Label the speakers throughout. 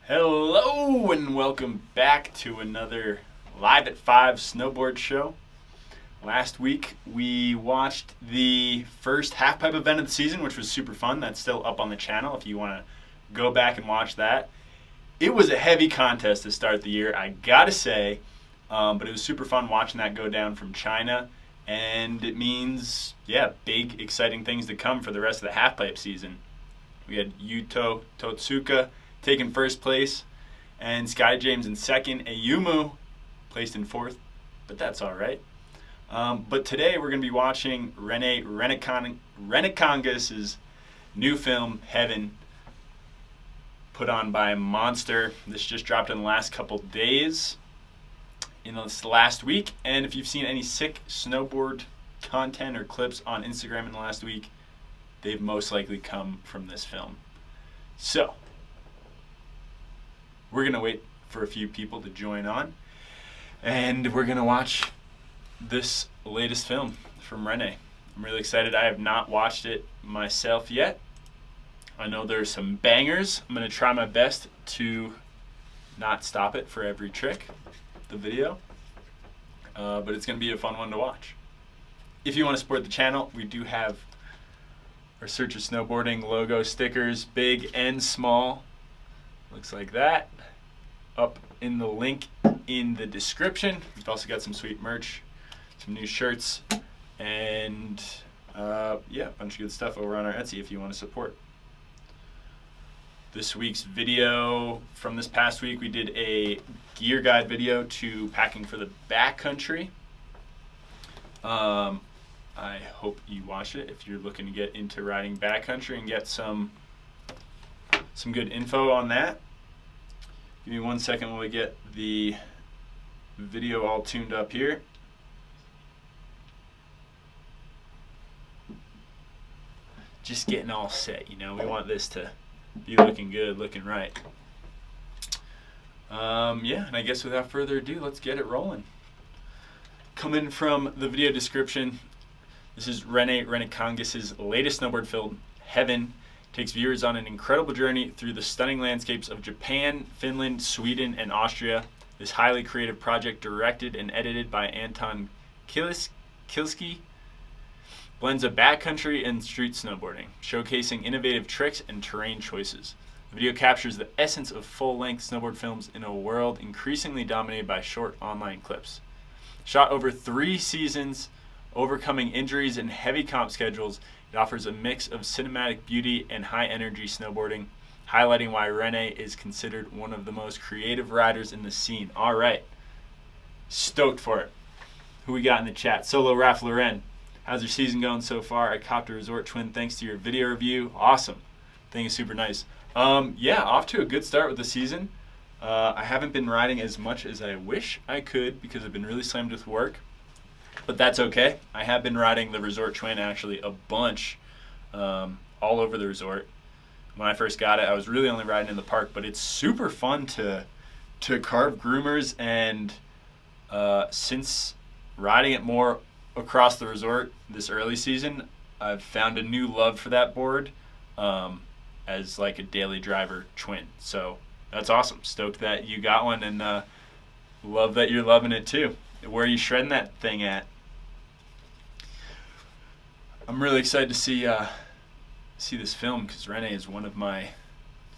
Speaker 1: Hello and welcome back to another Live at 5 snowboard show. Last week we watched the first halfpipe event of the season, which was super fun. That's still up on the channel if you want to go back and watch that. It was a heavy contest to start the year, I gotta say, but it was super fun watching that go down from China, and it means, big exciting things to come for the rest of the halfpipe season. We had Yuto Totsuka taking first place, and Sky James in second. Ayumu placed in fourth, but that's all right. But today we're going to be watching Rene Rinnekangas' new film, Heaven, put on by Monster. This just dropped in the last couple days, in this last week, and if you've seen any sick snowboard content or clips on Instagram in the last week, they've most likely come from this film. So, we're going to wait for a few people to join on, and we're going to watch this latest film from Rene. I'm really excited. I have not watched it myself yet. I know there's some bangers. I'm going to try my best to not stop it for every trick, the video, but it's going to be a fun one to watch. If you want to support the channel, we do have our Search of Snowboarding logo stickers, big and small. Looks like that. Up in the link in the description. We've also got some sweet merch, some new shirts, and a bunch of good stuff over on our Etsy if you want to support. This week's video from this past week, we did a gear guide video to packing for the backcountry. I hope you watch it if you're looking to get into riding backcountry and get some good info on that. Give me 1 second while we get the video all tuned up here. Just getting all set, we want this to be looking good, looking right. And I guess without further ado, let's get it rolling. Coming from the video description, this is Rene Rinnekangas' latest snowboard film, Heaven. Takes viewers on an incredible journey through the stunning landscapes of Japan, Finland, Sweden, and Austria. This highly creative project, directed and edited by Anton Kilsky, blends a backcountry and street snowboarding, showcasing innovative tricks and terrain choices. The video captures the essence of full-length snowboard films in a world increasingly dominated by short online clips. Shot over 3 seasons, overcoming injuries and heavy comp schedules, it offers a mix of cinematic beauty and high-energy snowboarding, highlighting why Rene is considered one of the most creative riders in the scene. All right, stoked for it. Who we got in the chat? Solo Raf Loren. How's your season going so far? I copped a Resort Twin thanks to your video review. Awesome. Thing is super nice. Off to a good start with the season. I haven't been riding as much as I wish I could because I've been really slammed with work. But that's okay. I have been riding the Resort Twin actually a bunch, all over the resort. When I first got it, I was really only riding in the park, but it's super fun to carve groomers, and since riding it more across the resort this early season, I've found a new love for that board as like a daily driver twin. So that's awesome. Stoked that you got one, and love that you're loving it too. Where are you shredding that thing at? I'm really excited to see this film because Rene is one of my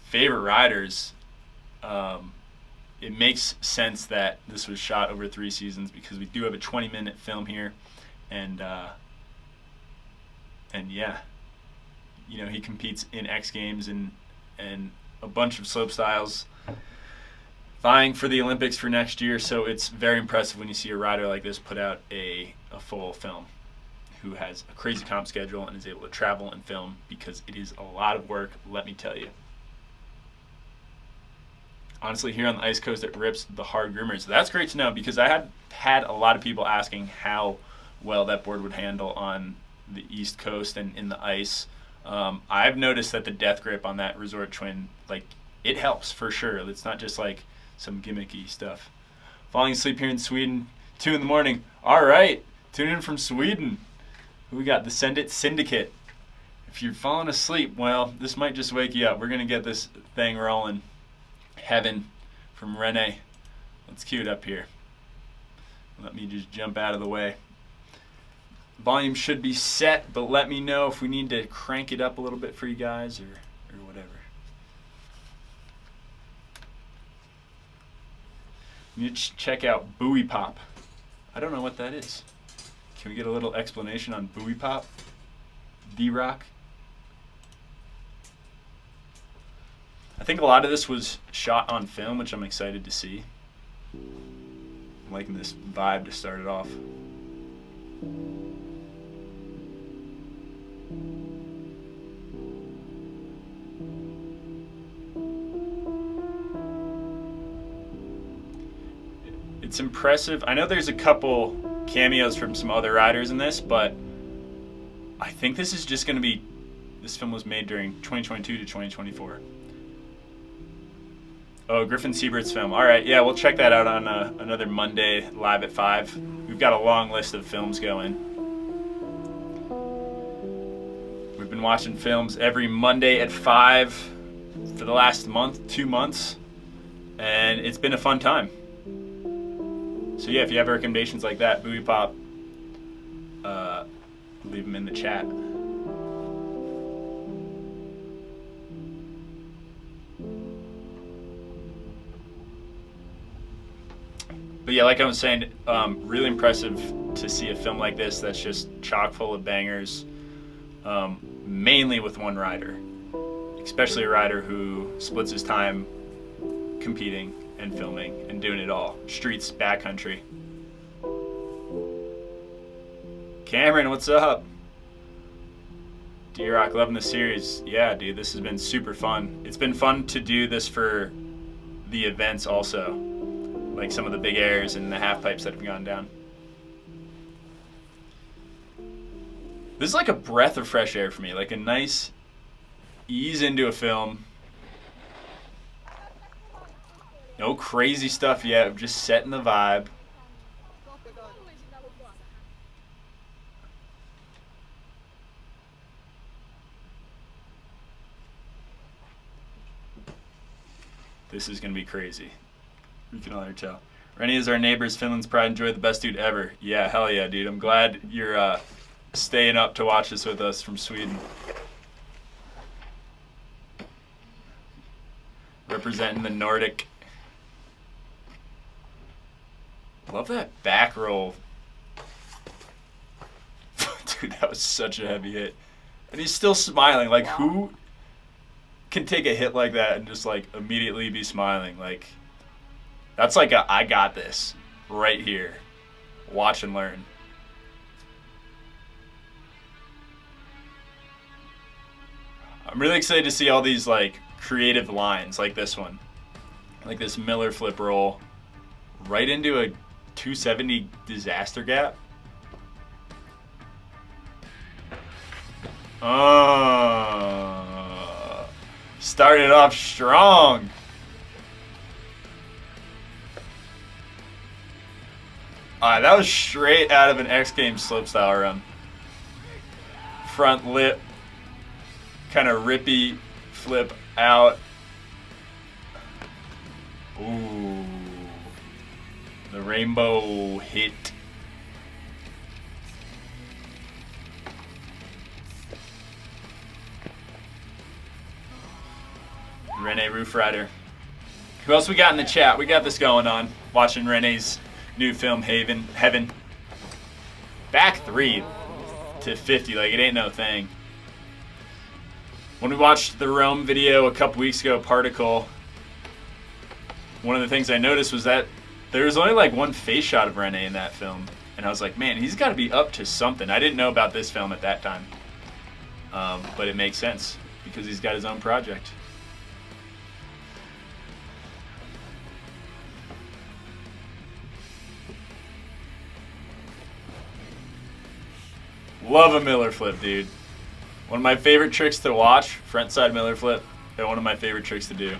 Speaker 1: favorite riders. It makes sense that this was shot over 3 seasons because we do have a 20-minute film here, and he competes in X Games and a bunch of slope styles, vying for the Olympics for next year. So it's very impressive when you see a rider like this put out a full film, who has a crazy comp schedule and is able to travel and film, because it is a lot of work, let me tell you. Honestly, here on the Ice Coast, it rips the hard groomers. That's great to know, because I had a lot of people asking how well that board would handle on the East Coast and in the ice. I've noticed that the death grip on that Resort Twin, it helps for sure. It's not just like some gimmicky stuff. Falling asleep here in Sweden, 2 in the morning. All right, tune in from Sweden. Who we got? The Send It Syndicate. If you're falling asleep, well, this might just wake you up. We're going to get this thing rolling. Heaven from Rene. Let's cue it up here. Let me just jump out of the way. Volume should be set, but let me know if we need to crank it up a little bit for you guys or whatever. You need to check out Buoy Pop. I don't know what that is. Can we get a little explanation on Buoy Pop? D-Rock? I think a lot of this was shot on film, which I'm excited to see. I'm liking this vibe to start it off. It's impressive. I know there's a couple cameos from some other riders in this, but I think this is just going to be, this film was made during 2022 to 2024. Oh, Griffin Siebert's film. All right, yeah, we'll check that out on another Monday live at 5. We've got a long list of films going. We've been watching films every Monday at 5 for the last month, 2 months, and it's been a fun time. So yeah, if you have recommendations like that, Buoy Pop, leave them in the chat. But yeah, like I was saying, really impressive to see a film like this that's just chock full of bangers, mainly with one rider, especially a rider who splits his time competing and filming and doing it all. Streets, backcountry. Cameron, what's up? D-Rock, loving the series. Yeah, dude, this has been super fun. It's been fun to do this for the events also, like some of the big airs and the half pipes that have gone down. This is like a breath of fresh air for me, like a nice ease into a film. No crazy stuff yet, just setting the vibe. This is going to be crazy. You can already tell. Rennie is our neighbors, Finland's pride, enjoy the best dude ever. Yeah, hell yeah, dude. I'm glad you're staying up to watch this with us from Sweden. Representing the Nordic. Love that back roll. Dude, that was such a heavy hit. And he's still smiling. Like, who can take a hit like that and just, like, immediately be smiling? Like, that's like a I got this right here. Watch and learn. I'm really excited to see all these, like, creative lines like this one. Like this Miller flip roll right into a 270 disaster gap. Started off strong. Alright, that was straight out of an X Games slopestyle run. Front lip, kind of rippy flip out. Ooh. The rainbow hit. Rene Roof Rider. Who else we got in the chat? We got this going on. Watching Rene's new film, Heaven. Back 3 to 50, like it ain't no thing. When we watched the Rome video a couple weeks ago, Particle, one of the things I noticed was that there was only like one face shot of Rene in that film. And I was like, man, he's got to be up to something. I didn't know about this film at that time. But it makes sense because he's got his own project. Love a Miller flip, dude. One of my favorite tricks to watch, front side Miller flip, and one of my favorite tricks to do.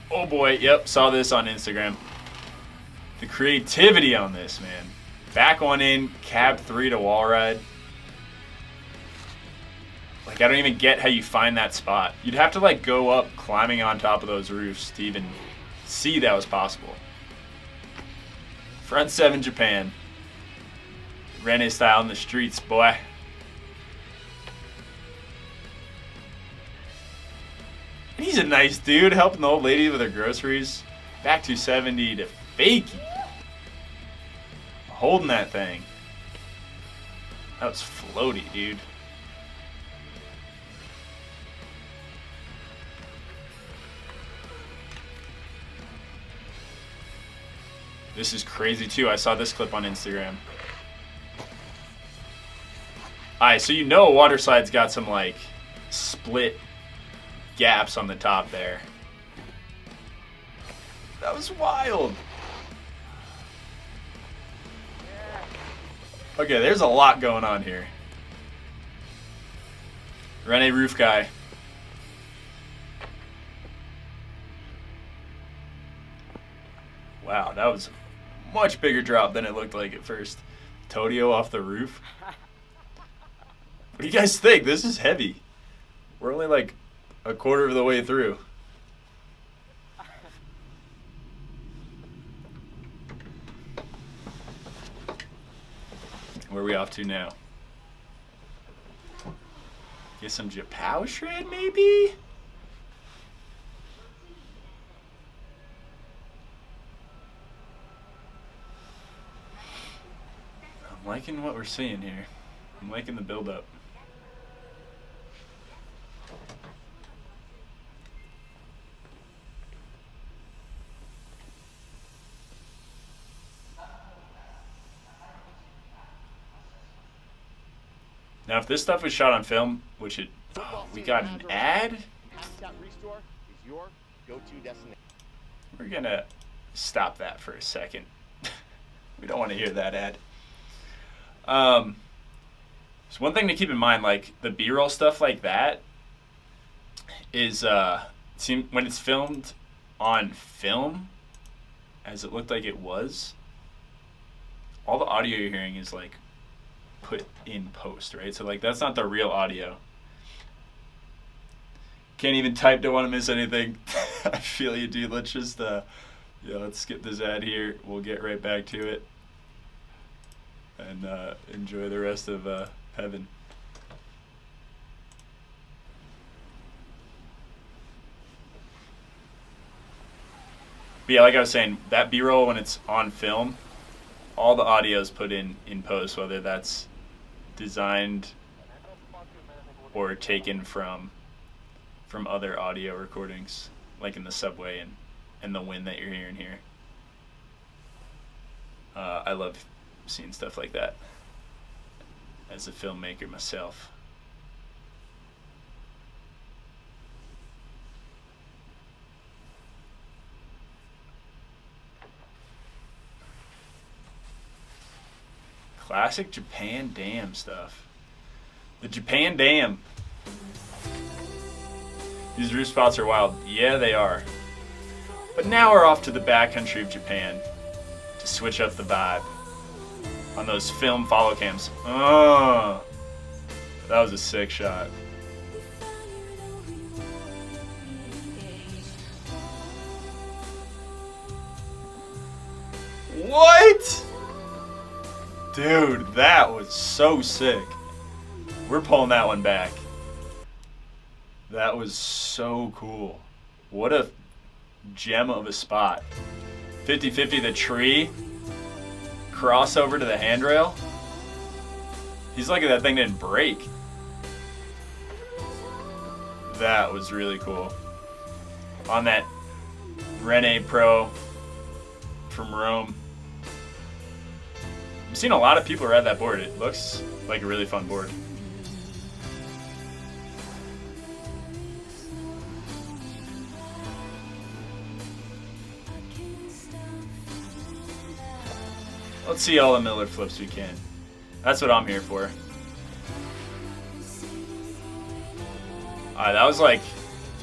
Speaker 1: Oh boy, yep, saw this on Instagram. The creativity on this, man. Back one in, cab 3 to wall ride. Like, I don't even get how you find that spot. You'd have to, like, go up climbing on top of those roofs to even see that was possible. Front 7 Japan. Rene style in the streets, boy. He's a nice dude, helping the old lady with her groceries. Back 270 to fakie. Holding that thing. That was floaty, dude. This is crazy too. I saw this clip on Instagram. Alright, so you know a water slide's got some like split gaps on the top there. That was wild. Okay, there's a lot going on here. Rene Roof Guy. Wow, that was a much bigger drop than it looked like at first. Todio off the roof. What do you guys think? This is heavy. We're only like a quarter of the way through. Where are we off to now? Get some Japow shred, maybe? I'm liking what we're seeing here. I'm liking the build-up. Now, if this stuff was shot on film, which it, we got an ad. We're gonna stop that for a second. We don't want to hear that ad. So one thing to keep in mind, like the B-roll stuff like that, is when it's filmed on film, as it looked like it was, all the audio you're hearing is like put in post, right? So like that's not the real audio. Can't even type, don't want to miss anything. I feel you, dude. Let's just let's skip this ad here. We'll get right back to it and enjoy the rest of heaven. But yeah, like I was saying, that B-roll when it's on film, all the audio is put in post, whether that's designed or taken from other audio recordings, like in the subway and the wind that you're hearing here. I love seeing stuff like that as a filmmaker myself. Classic Japan Dam stuff. The Japan Dam. These roof spots are wild. Yeah, they are. But now we're off to the backcountry of Japan to switch up the vibe on those film follow cams. Oh, that was a sick shot. What? Dude, that was so sick. We're pulling that one back. That was so cool. What a gem of a spot. 50-50 the tree. Crossover to the handrail. He's lucky that thing didn't break. That was really cool. On that Rene Pro from Rome. I've seen a lot of people ride that board. It looks like a really fun board. Let's see all the Miller flips we can. That's what I'm here for. That was like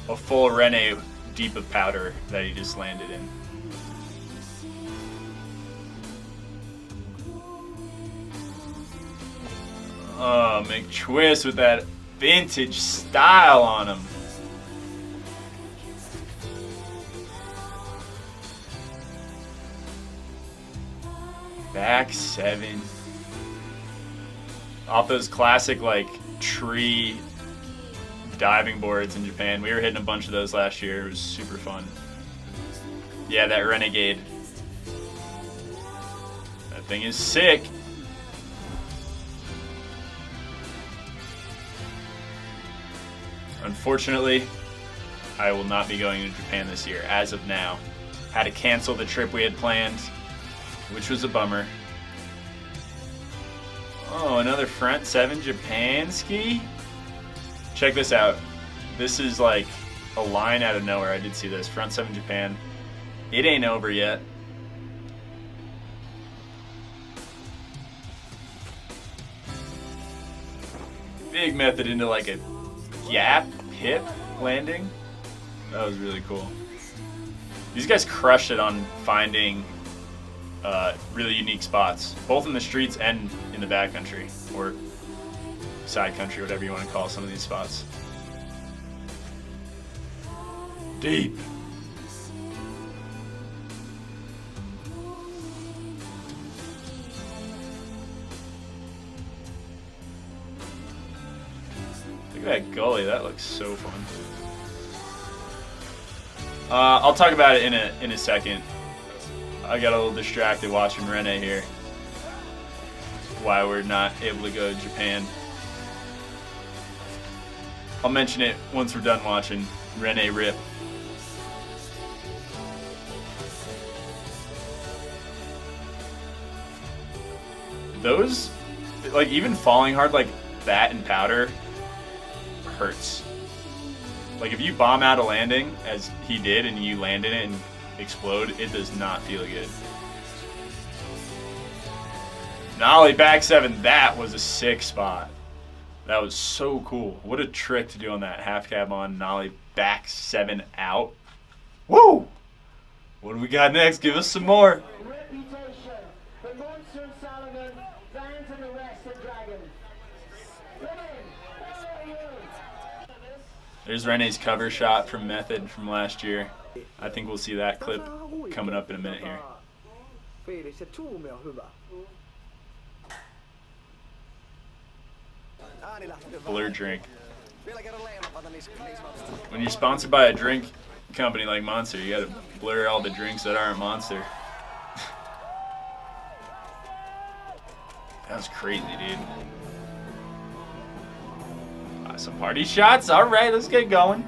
Speaker 1: a full Rene deep of powder that he just landed in. Oh, McTwist with that vintage style on him. Back 7. Off those classic like tree diving boards in Japan. We were hitting a bunch of those last year. It was super fun. Yeah, that Renegade. That thing is sick. Unfortunately, I will not be going to Japan this year, as of now. Had to cancel the trip we had planned, which was a bummer. Oh, another front 7 Japan ski? Check this out. This is like a line out of nowhere. I did see this. Front 7 Japan. It ain't over yet. Big method into like a gap hip landing. That was really cool. These guys crushed it on finding really unique spots, both in the streets and in the backcountry, or side country, whatever you want to call some of these spots. Deep. Look at that gully. That looks so fun. I'll talk about it in a second. I got a little distracted watching Rene here. Why we're not able to go to Japan. I'll mention it once we're done watching Rene rip. Those, like, even falling hard like that in powder hurts. Like, if you bomb out a landing, as he did, and you land in it and explode, it does not feel good. Nollie back 7, that was a sick spot. That was so cool. What a trick to do on that. Half cab on, nollie back 7 out. Woo! What do we got next? Give us some more. There's Rene's cover shot from Method from last year. I think we'll see that clip coming up in a minute here. Blur drink. When you're sponsored by a drink company like Monster, you gotta blur all the drinks that aren't Monster. That was crazy, dude. Some party shots. All right, let's get going.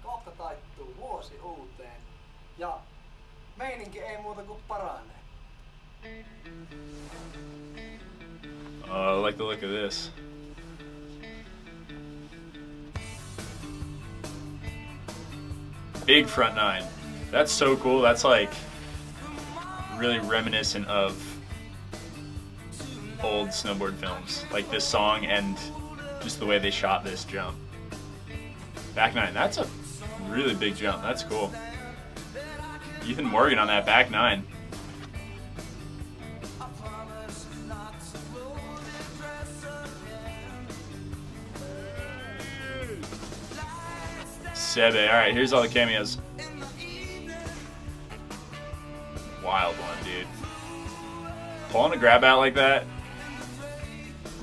Speaker 2: Kohta taittuu vuosi uuteen ja meininki ei muuta kuin paranee.
Speaker 1: I like the look of this. Big front 9. That's so cool. That's like really reminiscent of old snowboard films, like this song and just the way they shot this jump. Back 9, that's a really big jump. That's cool. Ethan Morgan on that back 9. Sebe, alright, here's all the cameos. Wild one, dude. Pulling a grab out like that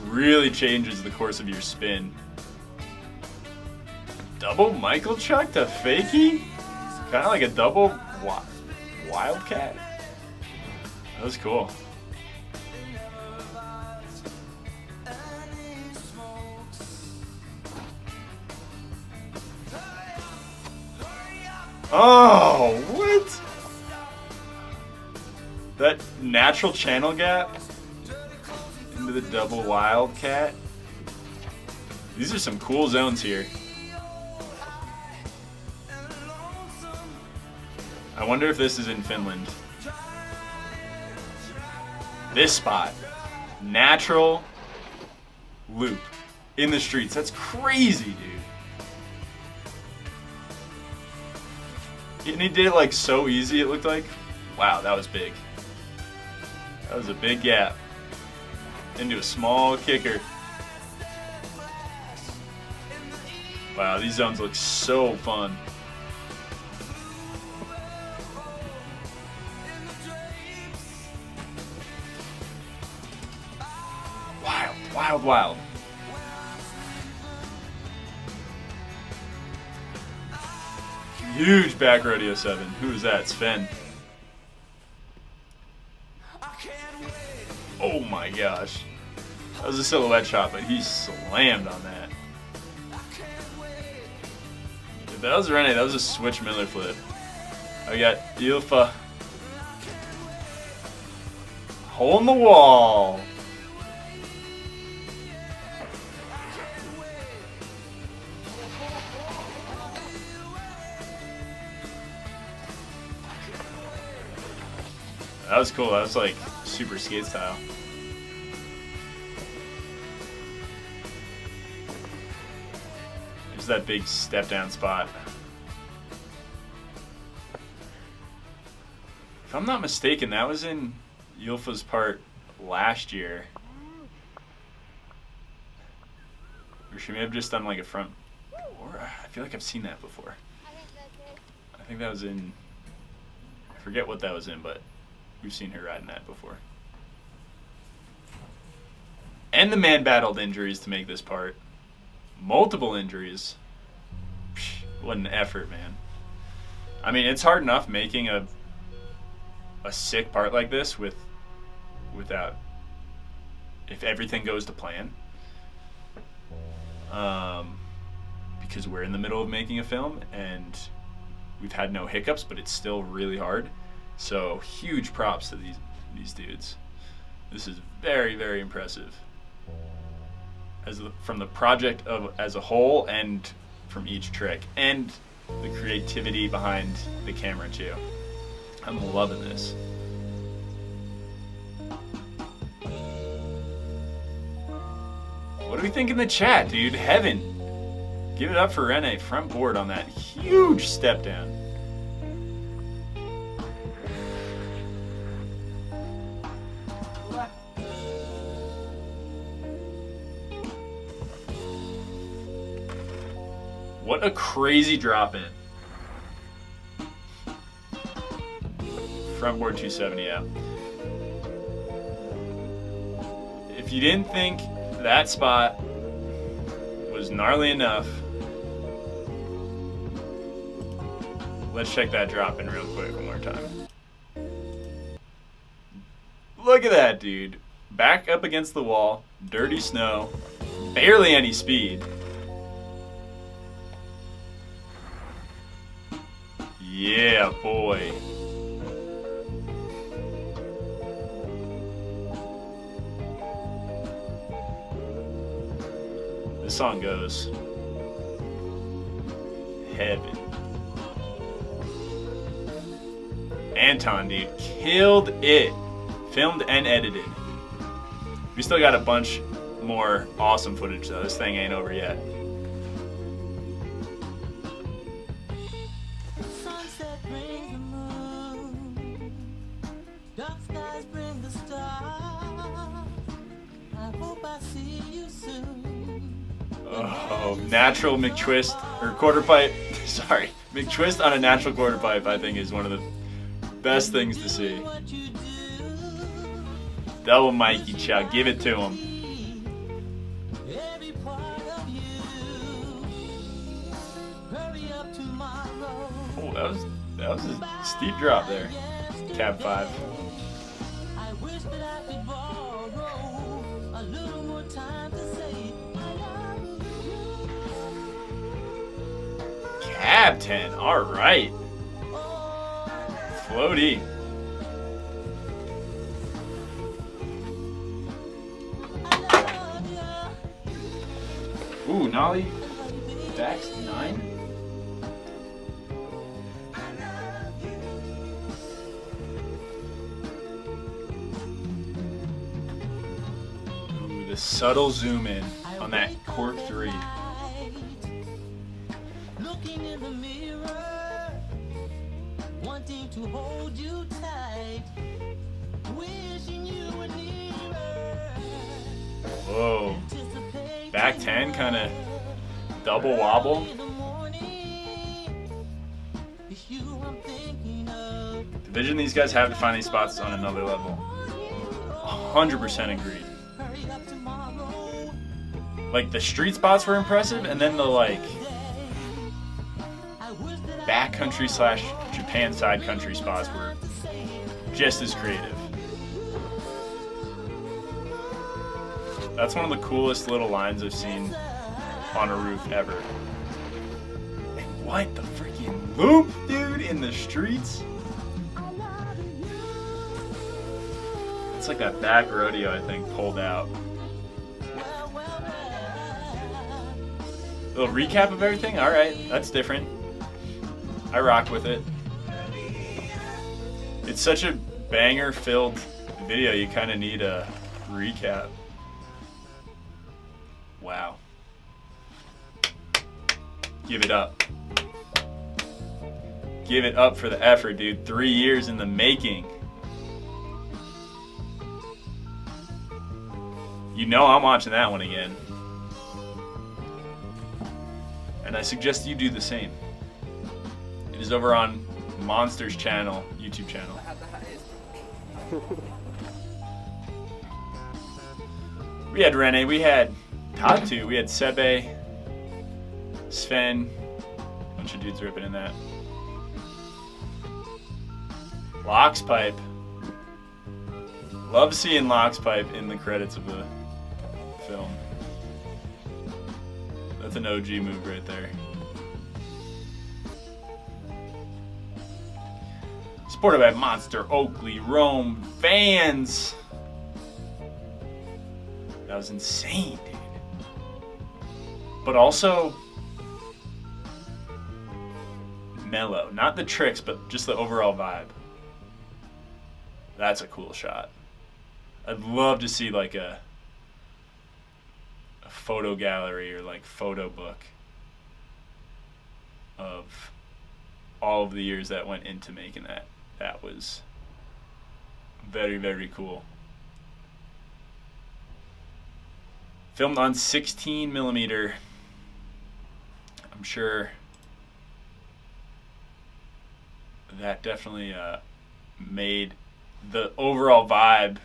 Speaker 1: really changes the course of your spin. Double Michael Chuck to fakie? Kind of like a double wildcat. That was cool. Oh, what? That natural channel gap into the double wildcat. These are some cool zones here. I wonder if this is in Finland. This spot. Natural loop in the streets. That's crazy, dude. And he did it like so easy, it looked like. Wow, that was big. That was a big gap into a small kicker. Wow, these zones look so fun. Wild, wild, wild. Huge back rodeo 7. Who is that? Sven. Oh my gosh. That was a silhouette shot, but he slammed on that. If that was Rene, that was a switch Miller flip. I got Ilfa. Hole in the wall. That was cool. That was like super skate style. There's that big step down spot. If I'm not mistaken, that was in Yulfa's part last year. Or she may have just done like a front. Or I feel like I've seen that before. I think that was in. I forget what that was in, but we've seen her riding that before. And the man battled injuries to make this part. Multiple injuries. Psh, what an effort, man. I mean, it's hard enough making a sick part like this without, if everything goes to plan. Because we're in the middle of making a film and we've had no hiccups, but it's still really hard. So huge props to these dudes. This is very, very impressive. From the project as a whole and from each trick. And the creativity behind the camera too. I'm loving this. What do we think in the chat, dude? Heaven. Give it up for Rene. Front board on that huge step down. What a crazy drop in. Front board 270 out. If you didn't think that spot was gnarly enough, let's check that drop in real quick one more time. Look at that, dude. Back up against the wall, dirty snow, barely any speed. Yeah, boy. This song goes heaven. Anton, dude, killed it. Filmed and edited. We still got a bunch more awesome footage though. This thing ain't over yet. Oh, natural McTwist or quarter pipe. Sorry, McTwist on a natural quarter pipe. I think is one of the best things to see. Double Mikey Chow, give it to him. Oh, that was a steep drop there. Cab 5. Cab 10, all right. Floaty. Ooh, nollie. Backs 9. Ooh, the subtle zoom in on that cork 3.
Speaker 3: Looking in the mirror, wanting to hold you tight.
Speaker 1: Whoa. Back 10, kind of double wobble. The vision these guys have to find these spots is on another level. 100% agreed. Like, the street spots were impressive, and then the, like, backcountry / Japan side country spots were just as creative. That's one of the coolest little lines I've seen on a roof ever. And what the freaking loop, dude, in the streets? It's like that back rodeo, I think, pulled out. Little recap of everything? Alright, that's different. I rocked with it. It's such a banger-filled video, you kind of need a recap. Wow. Give it up. Give it up for the effort, dude. 3 years in the making. You know I'm watching that one again. And I suggest you do the same. It is over on Monster's channel, YouTube channel. We had Rene, we had Tatu, we had Sebe, Sven, a bunch of dudes ripping in that. Loxpipe. Love seeing Loxpipe in the credits of the film. That's an OG move right there. Supported by Monster, Oakley, Rome, fans. That was insane, dude. But also mellow. Not the tricks, but just the overall vibe. That's a cool shot. I'd love to see like a photo gallery or like photo book of all of the years that went into making that. That was very, very cool. Filmed on 16 millimeter. I'm sure that definitely made the overall vibe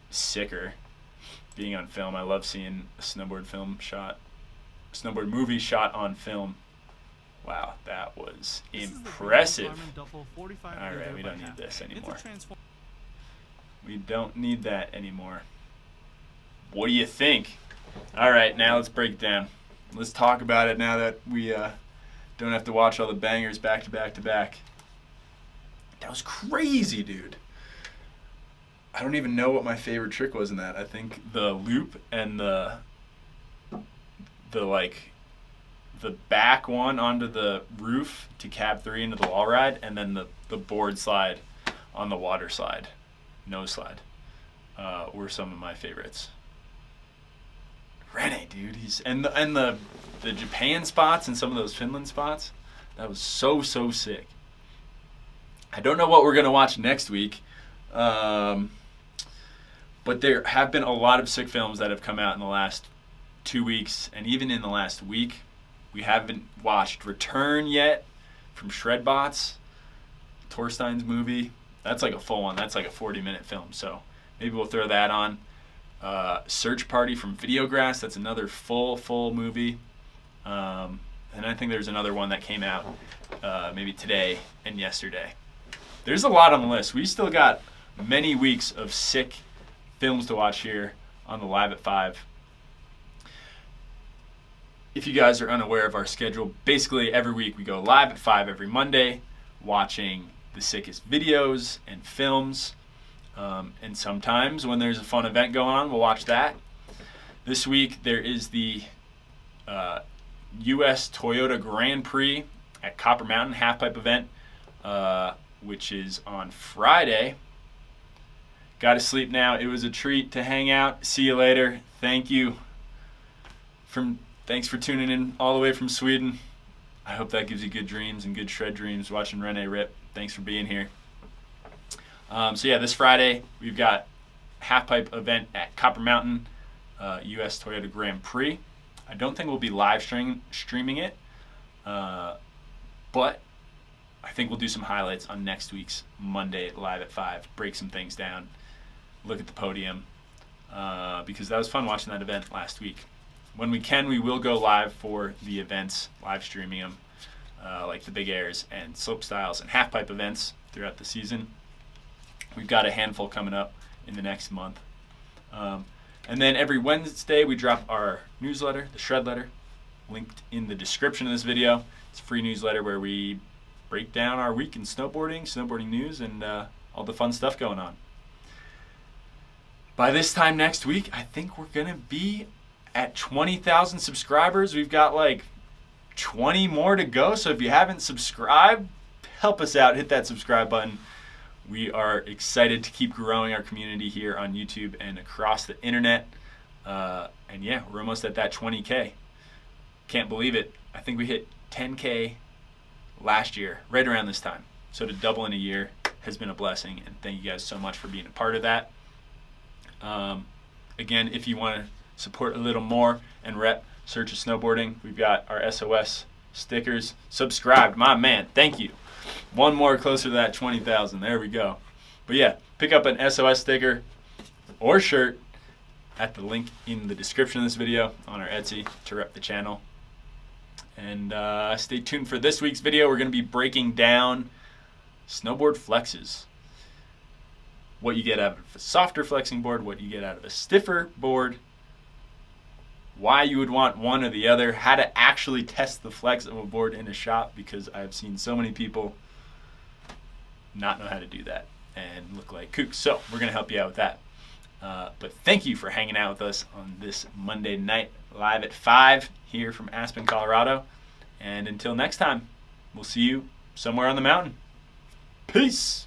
Speaker 1: sicker being on film. I love seeing a snowboard movie shot on film. Wow, that was impressive. Alright, we don't need this anymore. We don't need that anymore. What do you think? Alright, now let's break it down. Let's talk about it now that we don't have to watch all the bangers back to back to back. That was crazy, dude. I don't even know what my favorite trick was in that. I think the loop and the back one onto the roof to cab 3 into the wall ride, and then the board slide on the water slide, nose slide, were some of my favorites. Rene, dude, and the Japan spots and some of those Finland spots, that was so sick. I don't know what we're gonna watch next week, but there have been a lot of sick films that have come out in the last 2 weeks, and even in the last week. We haven't watched Return yet from Shredbots, Torstein's movie. That's like a full one. That's like a 40-minute film, so maybe we'll throw that on. Search Party from Videograss. That's another full movie. And I think there's another one that came out maybe today and yesterday. There's a lot on the list. We still got many weeks of sick films to watch here on the Live at 5. If you guys are unaware of our schedule, basically every week we go live at 5 every Monday, watching the sickest videos and films. And sometimes when there's a fun event going on, we'll watch that. This week there is the U.S. Toyota Grand Prix at Copper Mountain halfpipe event, which is on Friday. Got to sleep now. It was a treat to hang out. See you later. Thank you. Thanks for tuning in all the way from Sweden. I hope that gives you good dreams and good shred dreams watching Rene rip. Thanks for being here. So yeah, this Friday we've got halfpipe event at Copper Mountain, U.S. Toyota Grand Prix. I don't think we'll be live streaming it, but I think we'll do some highlights on next week's Monday live at 5. Break some things down, look at the podium, because that was fun watching that event last week. When we can, we will go live for the events, live streaming them, like the big airs and slope styles and halfpipe events throughout the season. We've got a handful coming up in the next month. And then every Wednesday we drop our newsletter, the Shred Letter, linked in the description of this video. It's a free newsletter where we break down our week in snowboarding news, and all the fun stuff going on. By this time next week, I think we're going to be at 20,000 subscribers. We've got like 20 more to go, so if you haven't subscribed, help us out. Hit that subscribe button. We are excited to keep growing our community here on YouTube and across the internet. And yeah, we're almost at that 20K. Can't believe it. I think we hit 10K last year, right around this time. So to double in a year has been a blessing, and thank you guys so much for being a part of that. Again, if you want to support a little more and rep Search of Snowboarding, we've got our SOS stickers. Subscribed, my man, thank you. One more closer to that 20,000. There we go. But yeah, pick up an SOS sticker or shirt at the link in the description of this video on our Etsy to rep the channel. And stay tuned for this week's video. We're going to be breaking down snowboard flexes. What you get out of a softer flexing board, what you get out of a stiffer board, why you would want one or the other, how to actually test the flex of a board in a shop, because I've seen so many people not know how to do that and look like kooks. So we're going to help you out with that. But thank you for hanging out with us on this Monday night live at 5 here from Aspen, Colorado. And until next time, we'll see you somewhere on the mountain. Peace.